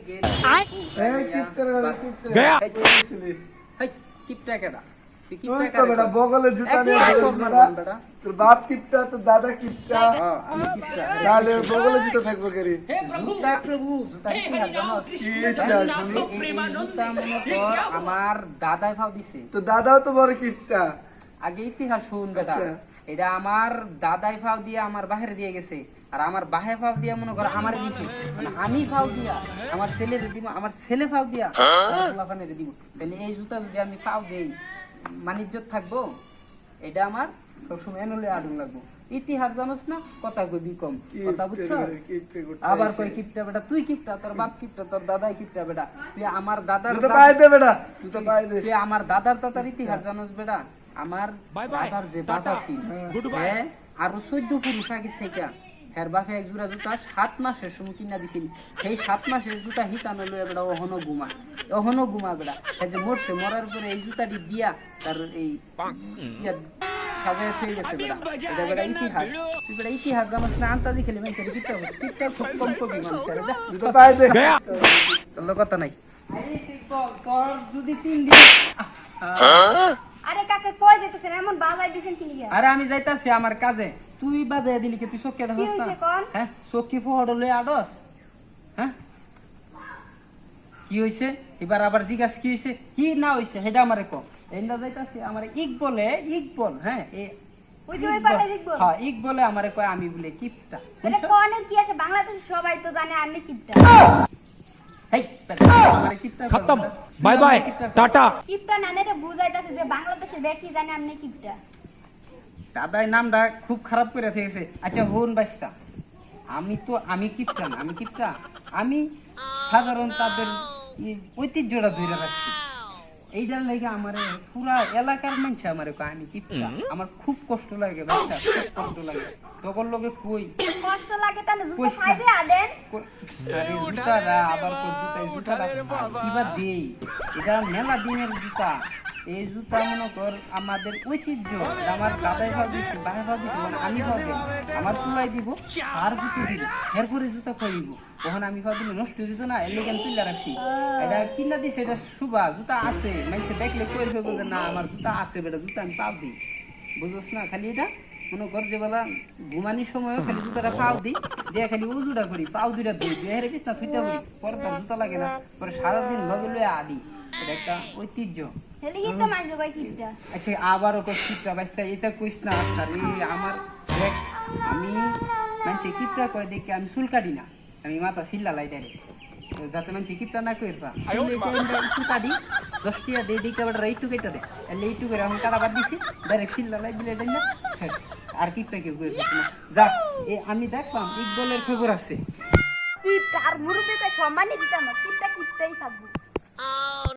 गया কিপটা কেডা বগলে জুতা নিয়ে তোর বাপ কিপটা তোর দাদা কিপটা তাহলে বগলে জুতা থাকবো কেরি আমার দাদাই ভাব দিছে তো দাদাও তো বড় কিপটা আগে ইতিহাস শুন বেটা এটা আমার দাদাই ফাও দিয়ে আমার বাহিরে দিয়ে গেছে আর আমার বাহে ফাও দিয়া মনে করো আমার দিছে আমি ফাও দিয়া আমার ছেলের দিব আমার ছেলে ফাও দিয়া লাফানের দিব তাহলে এই জুতা যদি আমি ফাও দেই মানিজ্জত থাকবো এটা আমার সবসময় এনলে আডুন লাগবো ইতিহাস জানোস না কথা কবি কম কথা বুঝছো আবার কই কিপটা বেটা তুই কিপটা তোর বাপ কিপটা তোর দাদাই কিপটা বেটা তুই আমার দাদার জুতা পাই দে বেটা জুতা পাই দে তুই আমার দাদার তাতার ইতিহাস জানোস বেটা আমার দাদার যে বাবা ছিল হ্যাঁ আর 14 পুরুষ আগে থেকে এর বাপে এক জোড়া জুতা 7 মাসের সময় কিনা দিছিল সেই 7 মাসের জুতা হিতানো লয়ে বেটা অহনো ঘুমা বেটা এই যে মরছে মরার পরে এই জুতাটি দিয়া তার এই সাজায় থেকে গেছে বেটা এটা বেটা ইতিহাস তুই বেটা ইতিহাস জানোস না আনতা দেখলে মেন করে কিটা কিটা খুব কম কবি মানুষের জুতা পাই দে তোর কথা নাই আরে কর যদি 3 দিন আরে কাকা কই যেতেছেন এমন বাজাই দিছেন কি নিয়া আরে আমি যাইতাছি আমার কাজে তুই বাজায় দিলি কি তুই চোখে দেখছ না হ্যাঁ চোখে ফহড় লয়ে আডস হ্যাঁ কি হইছে এবার আবার জিজ্ঞাস কি হইছে কি না হইছে হেডা আমারে কও এইনা যাইতাছি আমারে ইকবল হ্যাঁ ওই যে ওই পাটা ইকবল হ্যাঁ ইকবলে আমারে কয় আমি বলে কিপটা এটা কোনের কি আছে বাংলাদেশে সবাই তো জানে আপনি কিপটা হেই আমারে কিপটা खत्म बाय बाय टाटा কিপটা নানেরে বুঝাইতাছে যে বাংলাদেশের ব্যক্তি জানে আপনি কিপটা দাদাই নামটা খুব খারাপ করে থেকেছে আচ্ছা হুন বাইস্তা আমি কিপটা না আমি সাধারণ তাদের ঐতিহ্যটা ধরে রাখছি এইটার লাগে আমারে পুরা এলাকার মানুষ আমারে কয় আমি কিপটা আমার খুব কষ্ট লাগে বাচ্চা খুব কষ্ট লাগে তখন লোকে কই কষ্ট লাগে তাহলে জুতো ফাইদে আদেন আরে জুতারা আবার জুতারা কিবা দেই এটা মেলা দিনের জুতা এই জুতা মনে কর আমাদের ঐতিহ্য আমার দাদাই ভাবিছি ভাই ভাবিছি মানে আমি ভাবি আমার তুলাই দিব আর জুতো দিব এরপরে জুতা খাইব তখন আমি ভাবিনি নষ্ট দিত না এর লেগে তুলে রাখছি এটা কিনা দিছে এটা শুভা জুতা আছে মানুষে দেখলে কই ফেলবো যে না আমার জুতা আছে বেটা জুতা আমি পাবি বুঝছ না খালি এটা মনে কর যে বেলা ঘুমানির সময়ও খালি জুতাটা পাও দিই দিয়ে খালি উজুটা করি পাও দুইটা দিই বেহারে বিছনা থুইতে করি পরে তার জুতা লাগে না পরে সারাদিন লগে লয়ে আডি এটা একটা ঐতিহ্য হেলি হিত মাইজো কই কিপটা আচ্ছা আবারও কই কিপটা বাইস্তা এটা কইস না স্যার আমার দেখ আমি মানুষে কিপটা কয় দেখে আমি চুল কাটি না আমি মাথা সিল্লা লাই ডাইরে যাতে মানুষ কিপটা না কইরবা একটু কাটি 10 টিয়া দিয়ে দিকে আবার একটু কেটে দে এলে একটু করে আমি কাটা বাদ দিছি ডাইরেক্ট সিল্লা লাই দিলে ডাইনা আর কিপটা কেউ কইরবা না যা আমি দেখলাম ইকবলের খবর আছে কিপটা আর মুরুবিকে সম্মানই দিতাম না কিপটা কিপটাই থাকবো